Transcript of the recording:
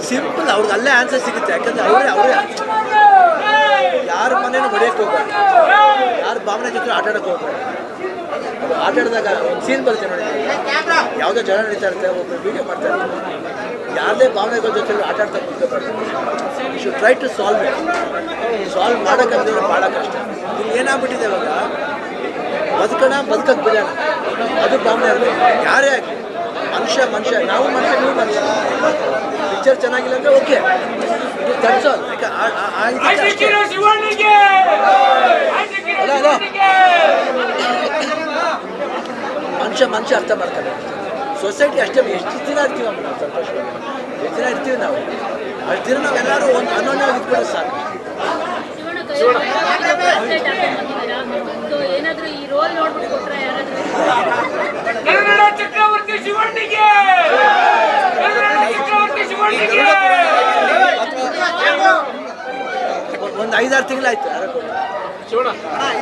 Simple ಅವ್ರಿಗೆ ಅಲ್ಲೇ answer ಸಿಗುತ್ತೆ. ಯಾಕಂದ್ರೆ ಅವರೇ ಯಾರ ಮನೇನು ಹೊಡೆಯಕ್ಕೆ ಹೋಗ್ಬಾರ್ದು, ಯಾರ ಭಾವನೆ ಜೊತೆ ಆಟ ಆಡೋಕ್ಕೆ ಹೋಗ್ಬಾರ್ದು. ಆಟ ಆಡಿದಾಗ ಒಂದು ಸೀನ್ ಬರುತ್ತೆ ನೋಡಿ, ಯಾವುದೋ ಜನ ನಡೀತಾ ಇರುತ್ತೆ, ಒಬ್ಬರು ವೀಡಿಯೋ ಮಾಡ್ತಾ ಇರ್ತಾರೆ, ಯಾವುದೇ ಭಾವನೆಗಳ ಜೊತೆ ಆಟ ಆಡ್ತಾ ಕೂತ್ಕೋಬಾರ್ದು. You should try to solve it. Solve ಮಾಡೋಕ್ಕಂದ್ರೆ ಭಾಳ ಕಷ್ಟ. ಇಲ್ಲಿ ಏನಾಗ್ಬಿಟ್ಟಿದೆ ಇವಾಗ, ಬದುಕಕ್ಕೆ ಬಿಡೋಣ, ಅದು ಭಾವನೆ ಇರಲಿ. ಯಾರೇ ಆಗಲಿ, ಮನುಷ್ಯ ನಾವು ನೀವು ಮನುಷ್ಯ. ಪಿಕ್ಚರ್ ಚೆನ್ನಾಗಿಲ್ಲ ಅಂದರೆ ಓಕೆ, ತಡ್ಸೋದು. ಮನುಷ್ಯ ಅರ್ಥ ಮಾಡ್ತಾರೆ. ಸೊಸೈಟಿ ಅಷ್ಟೇ, ಎಷ್ಟು ದಿನ ಇರ್ತೀವಿ ನಾವು ಸಂತೋಷವಾಗಿ, ಎಷ್ಟು ದಿನ ಇರ್ತೀವಿ ನಾವು, ಅಷ್ಟು ದಿನ ನಾವೆಲ್ಲರೂ ಒಂದು ಅನ್ಯೋನ್ಯವಾಗಿ ಇಟ್ಬಿಡೋದು ಸಾಕು. ಒಂದು 5-6 ತಿಂಗಳಾಯ್ತು ಯಾರೋ